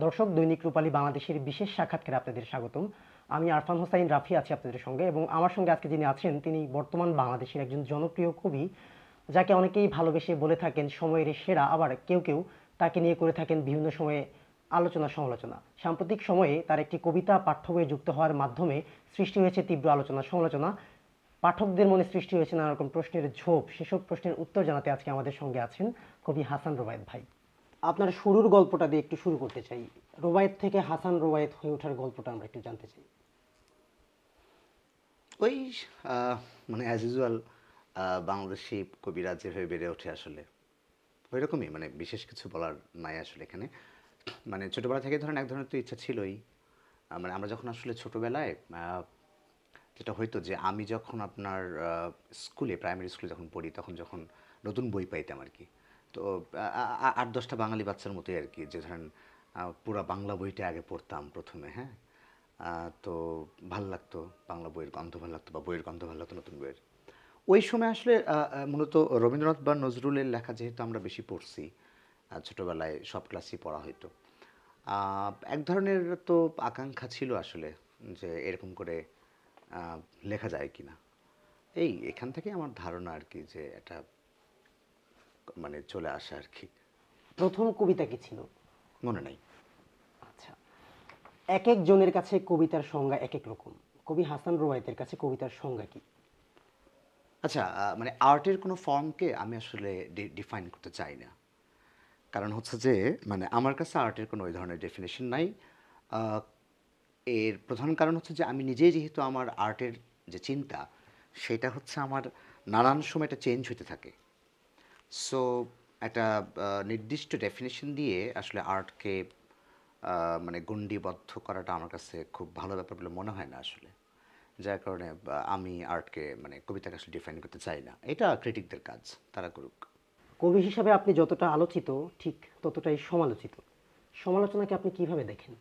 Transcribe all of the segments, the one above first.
দর্শক, দৈনিক রূপালী বাংলাদেশের বিশেষ সাক্ষাৎকারে আপনাদের স্বাগতম। আমি আরফান হোসাইন রাফি আছি আপনাদের সঙ্গে, এবং আমার সঙ্গে আজকে যিনি আছেন তিনি বর্তমান বাংলাদেশের একজন জনপ্রিয় কবি, যাকে অনেকেই ভালোবেসে বলে থাকেন সময়ের সেরা। আবার কেউ কেউ তাকে নিয়ে করে থাকেন বিভিন্ন সময়ে আলোচনা সমালোচনা। সাম্প্রতিক সময়ে তার একটি কবিতা পাঠ্য বইয়ে যুক্ত হওয়ার মাধ্যমে সৃষ্টি হয়েছে তীব্র আলোচনা সমালোচনা। পাঠকদের মনে সৃষ্টি হয়েছে নানা রকম প্রশ্নের ঝোপ। সেসব প্রশ্নের উত্তর জানাতে আজকে আমাদের সঙ্গে আছেন কবি হাসান রোবায়েত ভাই। আপনার শুরুর গল্পটা দিয়ে একটু শুরু করতে চাই। রোবায়েত থেকে হাসান রোবায়েত হয়ে ওঠার গল্পটা আমরা একটু জানতে চাই। ওই মানে অ্যাজ ইউজুয়াল বাংলাদেশি কবিরা যেভাবে বেড়ে ওঠে আসলে ওই রকমই, মানে বিশেষ কিছু বলার নাই আসলে এখানে। মানে ছোটোবেলা থেকে ধরেন এক ধরনের তো ইচ্ছা ছিলই। মানে আমরা যখন আসলে ছোটোবেলায় যেটা হইতো যে আমি যখন আপনার স্কুলে, প্রাইমারি স্কুলে যখন পড়ি, তখন যখন নতুন বই পাইতাম আর কি, তো ৮-১০টা বাঙালি বাচ্চার মতোই আর কি, যে ধরেন পুরা বাংলা বইটা আগে পড়তাম প্রথমে, হ্যাঁ। তো ভাল লাগতো, বাংলা বইয়ের গন্ধ ভাল লাগতো বা বইয়ের গন্ধ ভাল লাগতো নতুন বইয়ের। ওই সময় আসলে মূলত রবীন্দ্রনাথ বা নজরুলের লেখা যেহেতু আমরা বেশি পড়ছি, ছোটোবেলায় সব ক্লাসই পড়া হইতো। এক ধরনের তো আকাঙ্ক্ষা ছিল আসলে যে এরকম করে আহ, লেখা যায় কি না। এখান থেকে আমার ধারণা আর কি, যে এটা মানে চলে আসা আর কি। প্রথম কবিতা কি ছিল? মনে নাই। আচ্ছা, এক এক জনের কাছে কবিতার সংজ্ঞা এক এক রকম। কবি হাসান রোবায়েতের কাছে কবিতার সংজ্ঞা কি? আচ্ছা, মানে আর্টের কোনো ফর্মকে আমি আসলে ডিফাইন করতে চাই না। কারণ হচ্ছে যে মানে আমার কাছে আর্টের কোনো ওই ধরনের ডেফিনেশন নাই। আহ, এর প্রধান কারণ হচ্ছে যে আমি নিজেই যেহেতু আমার আর্টের যে চিন্তা, সেটা হচ্ছে আমার নানান সময় এটা চেঞ্জ হতে থাকে। সো একটা নির্দিষ্ট ডেফিনেশন দিয়ে আসলে আর্টকে মানে গণ্ডিবদ্ধ করাটা আমার কাছে খুব ভালো ব্যাপার বলে মনে হয় না আসলে। যার কারণে আমি আর্টকে, মানে কবিতাকে আসলে ডিফাইন করতে চাই না। এটা ক্রিটিকদের কাজ, তারা করুক। কবি হিসাবে আপনি যতটা আলোচিত, ঠিক ততটাই সমালোচিত। সমালোচনাকে আপনি কিভাবে দেখেন?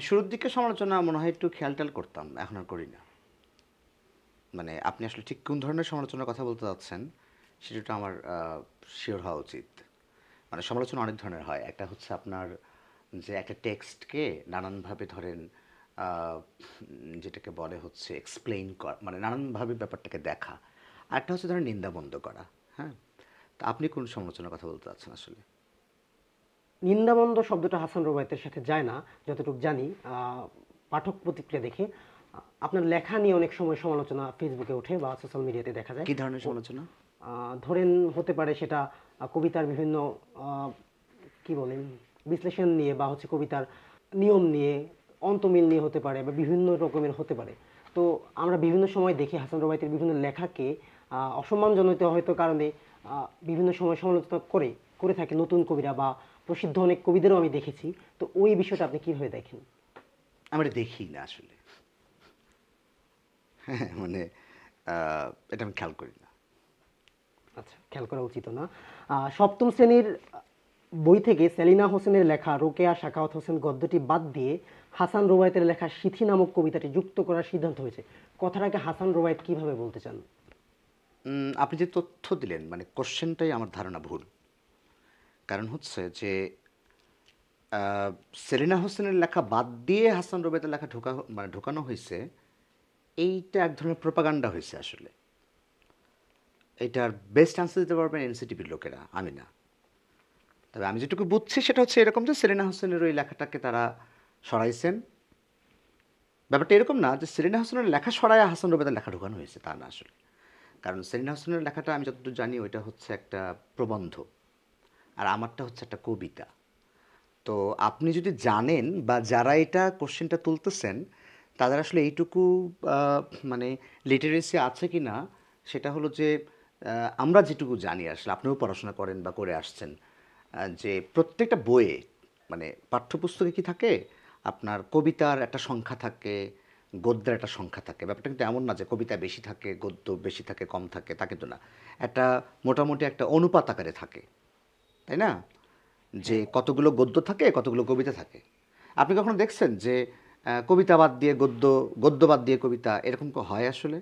শুরুর দিকে সমালোচনা মনে হয় একটু খেয়াল করতাম, এখন আর করি না। মানে আপনি আসলে ঠিক কোন ধরনের সমালোচনার কথা বলতে চাচ্ছেন সেটা আমার শিওর হওয়া উচিত। মানে সমালোচনা অনেক ধরনের হয়। একটা হচ্ছে আপনার যে একটা টেক্সটকে নানানভাবে ধরেন যেটাকে বলে হচ্ছে এক্সপ্লেইন করা, মানে নানানভাবে ব্যাপারটাকে দেখা। আরেকটা হচ্ছে ধরেন নিন্দাবন্ধ করা। হ্যাঁ, তা আপনি কোন সমালোচনার কথা বলতে চাচ্ছেন আসলে? নিন্দামন্দ শব্দটা হাসান রোবায়েতের সাথে যায় না, যতটুকু জানি। পাঠক প্রতিক্রিয়া দেখে আপনার লেখা নিয়ে অনেক সময় সমালোচনা ফেসবুকে ওঠে বা সোশ্যাল মিডিয়াতে দেখা যায়। কী ধরনের সমালোচনা? ধরেন হতে পারে সেটা কবিতার বিভিন্ন আহ, কি বলেন, বিশ্লেষণ নিয়ে, বা হচ্ছে কবিতার নিয়ম নিয়ে, অন্তমিল নিয়ে হতে পারে, বা বিভিন্ন রকমের হতে পারে। তো আমরা বিভিন্ন সময় দেখি হাসান রোবায়েতের বিভিন্ন লেখাকে অসম্মানজনিত হয়তো কারণে বিভিন্ন সময় সমালোচনা করে থাকে নতুন কবিরা বা প্রসিদ্ধ অনেক কবিদেরও আমি দেখেছি। তো ওই বিষয়টা আপনি কিভাবে দেখেন? আমরা দেখি না আসলে। হ্যাঁ, মানে এটা আমি খেয়াল করি না। আচ্ছা, খেয়াল করা উচিত না। সপ্তম শ্রেণীর বই থেকে সেলিনা হোসেনের লেখা রোকেয়া সাখাওয়াত হোসেন গদ্যটি বাদ দিয়ে হাসান রোবায়েতের লেখা সিথি নামক কবিতাটি যুক্ত করার সিদ্ধান্ত হয়েছে। কথাটাকে হাসান রোবায়েত কিভাবে বলতে চান? আপনি যে তথ্য দিলেন, মানে কোশ্চেনটাই আমার ধারণা ভুল। কারণ হচ্ছে যে আহ, সেলিনা হোসেনের লেখা বাদ দিয়ে হাসান রুবাইতের লেখা মানে ঢোকানো হয়েছে, এইটা এক ধরনের প্রোপাগান্ডা হয়েছে আসলে। এইটার বেস্ট আনসার দিতে পারবেন এনসিটিভির লোকেরা, আমি না। তবে আমি যেটুকু বুঝছি সেটা হচ্ছে এরকম যে সেলিনা হোসেনের ওই লেখাটাকে তারা সরাইছেন। ব্যাপারটা এরকম না যে সেলিনা হোসেনের লেখা সরায় হাসান রুবাইতের লেখা ঢোকানো হয়েছে, তা না আসলে। কারণ সেলিনা হোসেনের লেখাটা আমি যতদূর জানি ওইটা হচ্ছে একটা প্রবন্ধ, আর আমারটা হচ্ছে একটা কবিতা। তো আপনি যদি জানেন বা যারা এটা কোশ্চেনটা তুলতেছেন তাদের আসলে এইটুকু আহ, মানে লিটারেসি আছে কি না, সেটা হলো যে আমরা যেটুকু জানি আসলে, আপনিও পড়াশোনা করেন বা করে আসছেন, যে প্রত্যেকটা বইয়ে, মানে পাঠ্যপুস্তকে কি থাকে, আপনার কবিতার একটা সংখ্যা থাকে, গদ্যের একটা সংখ্যা থাকে। ব্যাপারটা কিন্তু এমন না যে কবিতা বেশি থাকে, গদ্য বেশি থাকে, কম থাকে, তা কিন্তু না। একটা মোটামুটি একটা অনুপাত আকারে থাকে, তাই না? যে হ্যাঁ। কতগুলো গদ্য থাকে, কতগুলো কবিতা থাকে। আপনি কখনো দেখছেন যে কবিতা বাদ দিয়ে গদ্য, গদ্য বাদ দিয়ে কবিতা, এরকম হয় আসলে?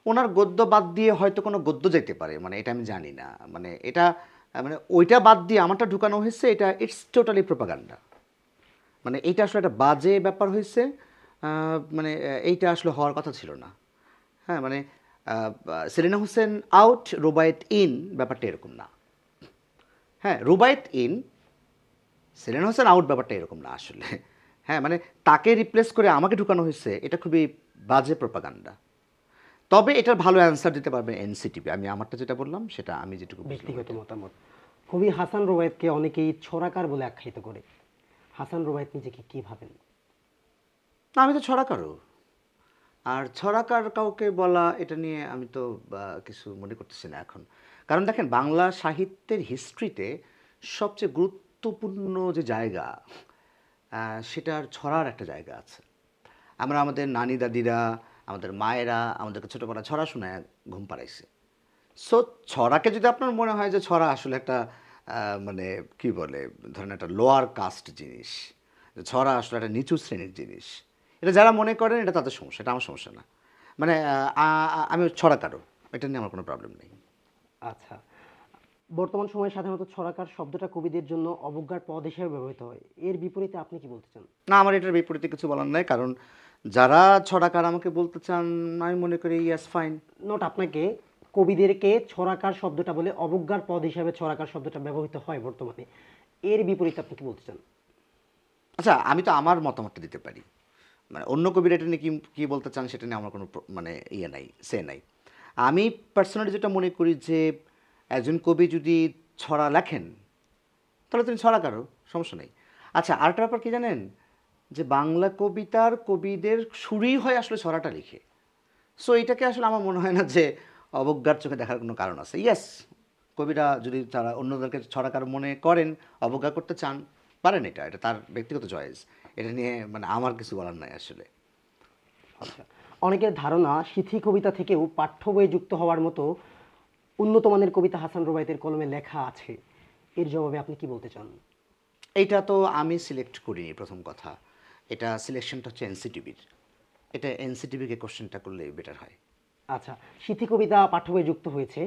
ওনার গদ্য বাদ দিয়ে হয়তো কোনো গদ্য যেতে পারে, মানে এটা আমি জানি না। মানে এটা মানে ওইটা বাদ দিয়ে আমারটা ঢুকানো হয়েছে, এটা ইটস টোটালি প্রোপাগান্ডা। মানে এইটা আসলে একটা বাজে ব্যাপার হয়েছে, মানে এইটা আসলে হওয়ার কথা ছিল না। হ্যাঁ, মানে সেলিনা হোসেন আউট, রুবায়েত ইন, ব্যাপারটা এরকম না। হ্যাঁ, রুবায়েত ইন, সেলিনা হোসেন আউট, ব্যাপারটা এরকম না আসলে। হ্যাঁ, মানে তাকে রিপ্লেস করে আমাকে ঢুকানো হয়েছে, এটা খুবই বাজে প্রোপাগান্ডা। তবে এটার ভালো অ্যান্সার দিতে পারবে এনসিটিভি। আমি আমারটা যেটা বললাম সেটা আমি যেটুকু বুঝলাম ব্যক্তিগত এটা। মতামত। কবি হাসান রুবায়েতকে অনেকেই ছড়াকার বলে আখ্যায়িত করে। হাসান রুবায়েত নিজেকে কি ভাবেন? না, আমি তো ছড়াকারও। আর ছড়াকার কাউকে বলা এটা নিয়ে আমি তো কিছু মনে করতেছি না এখন। কারণ দেখেন, বাংলা সাহিত্যের হিস্ট্রিতে সবচেয়ে গুরুত্বপূর্ণ যে জায়গা, সেটার ছড়ার একটা জায়গা আছে। আমরা আমাদের নানি দাদিরা, আমাদের মায়েরা আমাদেরকে ছোটোবেলা ছড়া শোনায় ঘুম পাড়াইছে। সো ছড়াকে যদি আপনার মনে হয় যে ছড়া আসলে একটা মানে কি বলে, ধরেন একটা লোয়ার কাস্ট জিনিস, যে ছড়া আসলে একটা নিচু শ্রেণীর জিনিস, এটা যারা মনে করেন এটা তাদের সমস্যা, এটা আমার সমস্যা না। মানে আমি ছড়াকারও, এটা নিয়ে আমার কোনো প্রবলেম নেই। আচ্ছা, বর্তমান সময়ে সাধারণত ছড়াকার শব্দটা কবিদের জন্য অবজ্ঞার পদ হিসেবে ব্যবহৃত হয়। এর বিপরীতে আপনি কি বলতে চান? না, আমার এটার বিপরীতে কিছু বলার নাই, কারণ যারা ছড়াকার আমাকে বলতে চান, আমি মনে করি ইয়াস ফাইন। নোট আপনাকে, কবিদেরকে ছড়াকার শব্দটা বলে অবজ্ঞার পদ হিসাবে ছড়াকার শব্দটা ব্যবহৃত হয় বর্তমানে। এর বিপরীতে আপনি কি বলতে চান? আচ্ছা, আমি তো আমার মতামতটা দিতে পারি। মানে অন্য কবিরা এটা নিয়ে কি কি বলতে চান সেটা নিয়ে আমার কোনো মানে ইয়ে নাই, সে নাই। আমি পার্সোনালি যেটা মনে করি যে একজন কবি যদি ছড়া লেখেন তাহলে তিনি ছড়াকারও, সমস্যা নেই। আচ্ছা, আরেকটা ব্যাপার কি জানেন, যে বাংলা কবিতার কবিদের সুরই হয় আসলে ছড়াটা লিখে। সো এটাকে আসলে আমার মনে হয় না যে অবজ্ঞার চোখে দেখার কোনো কারণ আছে। ইয়েস, কবিরা যদি তারা অন্যদেরকে ছড়াকার মনে করেন, অবজ্ঞা করতে চান, পারেন, এটা এটা তার ব্যক্তিগত চয়েস। এটা নিয়ে মানে আমার কিছু বলার নাই আসলে। আচ্ছা, অনেকের ধারণা সিথি কবিতা থেকেও পাঠ্য বইয়ে যুক্ত হওয়ার মতো উন্নত মানের কবিতা হাসান রুবায়েতের কলমে লেখা আছে। এর জবাবে আপনি কি বলতে চান? এইটা তো আমি সিলেক্ট করিনি, প্রথম কথা। এটা সিলেকশনটা হচ্ছে এনসিটিভির। এটা এনসিটিভিকে কোশ্চেনটা করলে বেটার হয়। আচ্ছা, সিথি কবিতা পাঠ্য বইয়ে যুক্ত হয়েছে।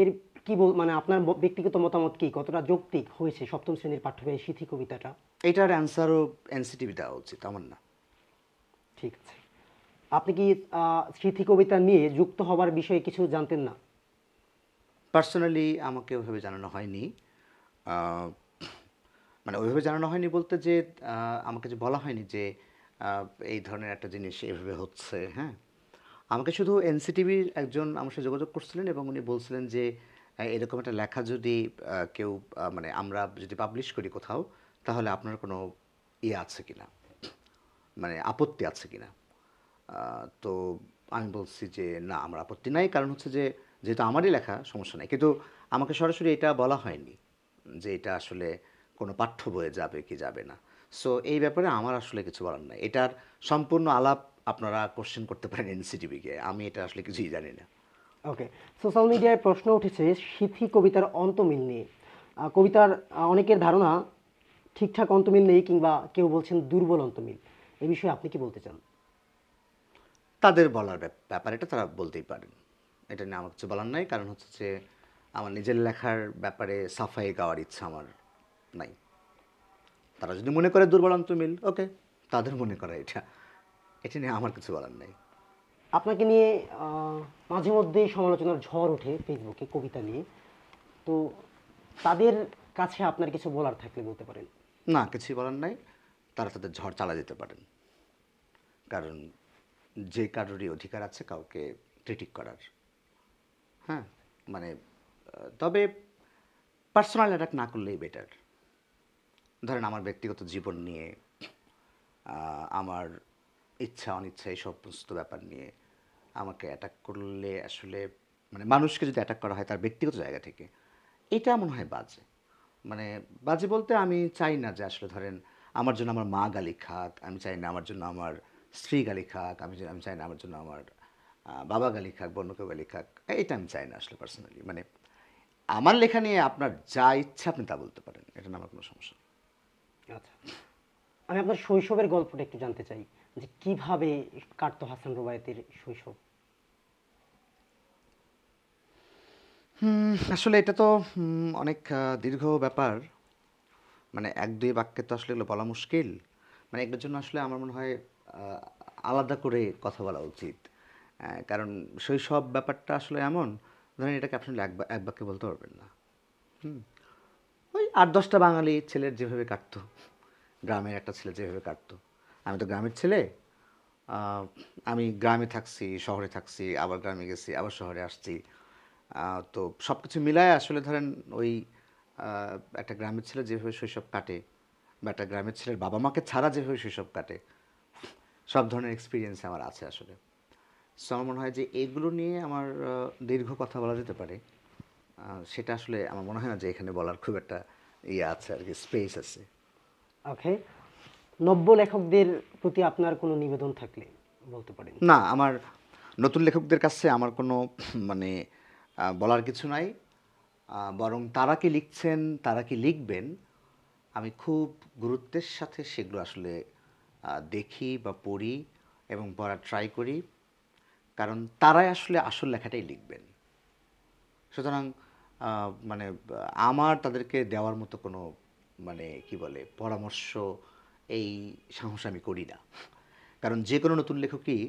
এর কি মানে আপনার ব্যক্তিগত মতামত কি, কতটা যৌক্তিক হয়েছে সপ্তম শ্রেণীর পাঠ্য বইয়ে সিথি কবিতাটা? এইটার অ্যান্সারও এনসিটিভি দেওয়া উচিত, আমার না। ঠিক আছে। আপনি কি সিথি কবিতা নিয়ে যুক্ত হবার বিষয়ে কিছু জানতেন না? পার্সোনালি আমাকে ওইভাবে জানানো হয়নি। আহ, মানে ওইভাবে জানানো হয়নি বলতে যে আমাকে যে বলা হয়নি যে এই ধরনের একটা জিনিস এভাবে হচ্ছে। হ্যাঁ, আমাকে শুধু এনসিটিভির একজন আমার সাথে যোগাযোগ করছিলেন এবং উনি বলছিলেন যে এরকম একটা লেখা যদি কেউ মানে আমরা যদি পাবলিশ করি কোথাও, তাহলে আপনার কোনো ইয়ে আছে কিনা, মানে আপত্তি আছে কিনা। তো আমি বলছি যে না, আমার আপত্তি নাই, কারণ হচ্ছে যে যেহেতু আমারই লেখা, সমস্যা নাই। কিন্তু আমাকে সরাসরি এটা বলা হয়নি যে এটা আসলে কোনো পাঠ্য বইয়ে যাবে কি যাবে না। সো এই ব্যাপারে আমার আসলে কিছু বলার নাই। এটার সম্পূর্ণ আলাপ আপনারা কোশ্চেন করতে পারেন এনসিটিভিকে, আমি এটা আসলে কিছুই জানি না। ওকে, সোশ্যাল মিডিয়ায় প্রশ্ন উঠেছে সিথি কবিতার অন্তমিল নিয়ে। কবিতার অনেকের ধারণা ঠিকঠাক অন্তমিল নেই, কিংবা কেউ বলছেন দুর্বল অন্তমিল। এই বিষয়ে আপনি কি বলতে চান? তাদের বলার ব্যাপার, এটা তারা বলতেই পারেন। এটা নিয়ে আমার কিছু বলার নাই, কারণ হচ্ছে যে আমার নিজের লেখার ব্যাপারে সাফাই গাওয়ার ইচ্ছা আমার নাই। তারা যদি মনে করে দুর্বলান্ত মিল, ওকে, তাদের মনে করা এটা, এটা নিয়ে আমার কিছু বলার নাই। আপনাকে নিয়ে মাঝে মধ্যেই সমালোচনার ঝড় ওঠে ফেসবুকে কবিতা নিয়ে। তো তাদের কাছে আপনার কিছু বলার থাকলে বলতে পারেন। না, কিছুই বলার নাই। তারা তাদের ঝড় চালা দিতে পারেন, কারণ যে কারোরই অধিকার আছে কাউকে ক্রিটিক করার। হ্যাঁ, মানে তবে পার্সোনাল অ্যাটাক না করলেই বেটার। ধরেন আমার ব্যক্তিগত জীবন নিয়ে, আমার ইচ্ছা অনিচ্ছা এই সমস্ত ব্যাপার নিয়ে আমাকে অ্যাটাক করলে আসলে, মানে মানুষকে যদি অ্যাটাক করা হয় তার ব্যক্তিগত জায়গা থেকে, এটা মনে হয় বাজে। মানে বাজে বলতে আমি চাই না যে আসলে ধরেন আমার জন্য আমার মা গালি খাক, আমি চাই না আমার জন্য আমার স্ত্রী গালি খাক, আমি চাই না আমার জন্য আমার বাবা গালি খাক, বন্য কেউ গালি খাক, এটা আমি চাই না আসলে পার্সোনালি। মানে আমার লেখা নিয়ে আপনার যা ইচ্ছা আপনি তা বলতে পারেন, এটা না আমার কোনো সমস্যা নেই। আচ্ছা, আমি আপনার শৈশবের গল্পটা একটু জানতে চাই, যে কিভাবে কাটতো হাসান রুবায়েতের শৈশব? আসলে এটা তো অনেক দীর্ঘ ব্যাপার। মানে ১-২ বাক্যে তো আসলে এগুলো বলা মুশকিল। মানে এগুলোর জন্য আসলে আমার মনে হয় আ আলাদা করে কথা বলা উচিত। কারণ শৈশব ব্যাপারটা আসলে এমন, ধরেন এটাকে আপনি এক বাক্যে বলতে পারবেন না। হুম? ওই ৮-১০ টা বাঙালি ছেলের যেভাবে কাটতো, গ্রামের একটা ছেলে যেভাবে কাটতো। আমি তো গ্রামের ছেলে। আ আমি গ্রামে থাকছি, শহরে থাকছি, আবার গ্রামে গেছি, আবার শহরে আসছি। আ তো সবকিছু মিলায় আসলে ধরেন ওই আ একটা গ্রামের ছেলে যেভাবে শৈশব কাটে বা একটা গ্রামের ছেলের বাবা-মাকে ছাড়া যেভাবে শৈশব কাটে, সব ধরনের এক্সপেরিয়েন্স আমার আছে আসলে। সো আমার মনে হয় যে এগুলো নিয়ে আমার দীর্ঘ কথা বলা যেতে পারে। সেটা আসলে আমার মনে হয় না যে এখানে বলার খুব একটা ইয়ে আছে আরকি, স্পেস আছে। ওকে। নব্য লেখকদের প্রতি আপনার কোনো নিবেদন থাকলে বলতে পারেন। না, আমার নতুন লেখকদের কাছে আমার কোনো মানে বলার কিছু নাই। বরং তারা কি লিখছেন, তারা কি লিখবেন, আমি খুব গুরুত্বের সাথে সেগুলো আসলে দেখি বা পড়ি এবং পড়ার ট্রাই করি। কারণ তারাই আসলে আসল লেখাটাই লিখবেন। সুতরাং মানে আমার তাদেরকে দেওয়ার মতো কোনো মানে কি বলে পরামর্শ, এই সাহস আমি করি না। কারণ যে কোনো নতুন লেখকই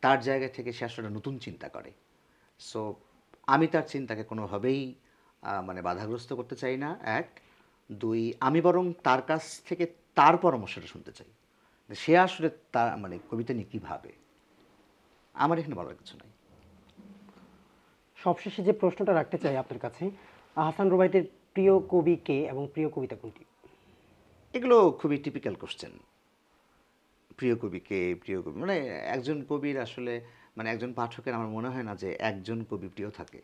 তার জায়গা থেকে সে আসলে নতুন চিন্তা করে। সো আমি তার চিন্তাকে কোনোভাবেই মানে বাধাগ্রস্ত করতে চাই না, ১। ২, আমি বরং তার কাছ থেকে তার পরামর্শটা শুনতে চাই। যে সে আসলে তার মানে কবিতা নিয়ে কী ভাবে? আমার এখানে বলার কিছু নাই। সবশেষে যে প্রশ্নটা রাখতে চাই আপনার কাছে, হাসান রুবাইতের প্রিয় কবি কে এবং প্রিয় কবিতা কোনটি? এগুলো খুবই টিপিক্যাল কোয়েশ্চেন। প্রিয় কবি কে? প্রিয় কবি মানে একজন কবির আসলে মানে একজন পাঠকের আমার মনে হয় না যে একজন কবি প্রিয় থাকে।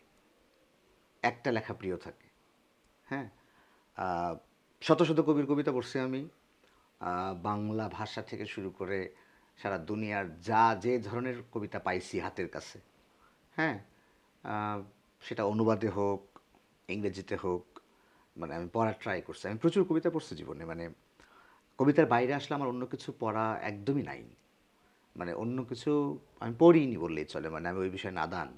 একটা লেখা প্রিয় থাকে। হ্যাঁ? আ শত, শত কবির কবিতা পড়ছি আমি। বাংলা ভাষা থেকে শুরু করে সারা দুনিয়ার যে ধরনের কবিতা পাইছি হাতের কাছে, হ্যাঁ? আ সেটা অনুবাদে হোক, ইংরেজিতে হোক, মানে আমি পড়ার ট্রাই করছি। আমি প্রচুর কবিতা পড়ছি জীবনে। মানে কবিতার বাইরে আসলে আমার অন্য কিছু পড়া একদমই নাই। মানে অন্য কিছু আমি পড়িনি বললেই চলে। মানে আমি ওই বিষয়ে নাদান।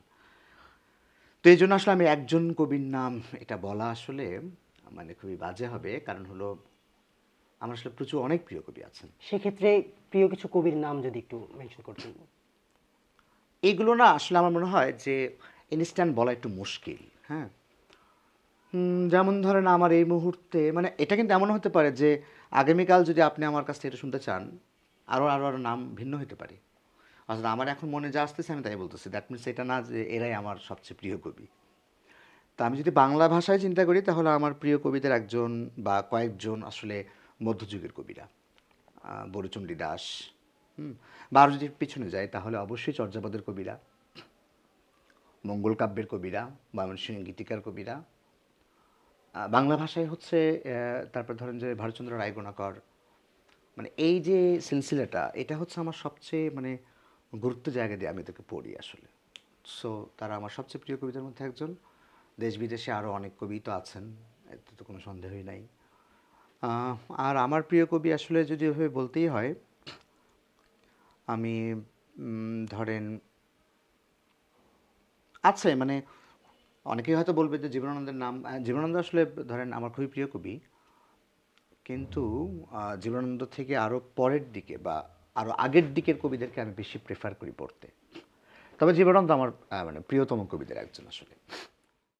তো এইজন্য আসলে আমি একজন কবির নাম এটা বলা আসলে মানে খুবই বাজে হবে। কারণ হলো আমার আসলে প্রচুর অনেক প্রিয় কবি আছেন। সেক্ষেত্রে প্রিয় কিছু কবির নাম যদি একটু মেনশন করতেন। এইগুলো না আসলে আমার মনে হয় যে ইনস্ট্যান্ট বলা একটু মুশকিল, হ্যাঁ? যেমন ধরেন আমার এই মুহূর্তে মানে এটা কিন্তু এমনও হতে পারে যে আগামীকাল যদি আপনি আমার কাছ থেকে এটা শুনতে চান, আরো নাম ভিন্ন হতে পারে। অর্থাৎ আমার এখন মনে যা আসতেছে আমি তাই বলতেছি। দ্যাট মিনস এটা না যে এরাই আমার সবচেয়ে প্রিয় কবি। তো আমি যদি বাংলা ভাষায় চিন্তা করি তাহলে আমার প্রিয় কবিদের একজন বা কয়েকজন আসলে মধ্যযুগের কবিরা। বরুচন্ডী দাস, হুম? বা আরো যদি পিছনে যাই তাহলে অবশ্যই চর্যাপদের কবিরা, মঙ্গল কাব্যের কবিরা, ময়মনসিংহ গীতিকার কবিরা। বাংলা ভাষায় হচ্ছে তারপর ধরেন যে ভারতচন্দ্র রায়গোনাকর। মানে এই যে সিলসিলাটা এটা হচ্ছে আমার সবচেয়ে মানে গুরুত্ব জায়গা দিয়ে আমি এদেরকে পড়ি আসলে। সো তারা আমার সবচেয়ে প্রিয় কবিদের মধ্যে একজন। দেশ বিদেশে আরও অনেক কবি তো আছেন, এতে তো কোনো সন্দেহই নাই। আহ, আর আমার প্রিয় কবি আসলে যদি ওভাবে বলতেই হয়, আমি ধরেন আছে মানে অনেকেই হয়তো বলবে যে জীবনানন্দের নাম, জীবনানন্দ আসলে ধরেন আমার খুবই প্রিয় কবি। কিন্তু জীবনানন্দ থেকে আরও পরের দিকে বা আরও আগের দিকের কবিদেরকে আমি বেশি প্রেফার করি পড়তে। তবে জীবনানন্দ আমার মানে প্রিয়তম কবিদের একজন আসলে।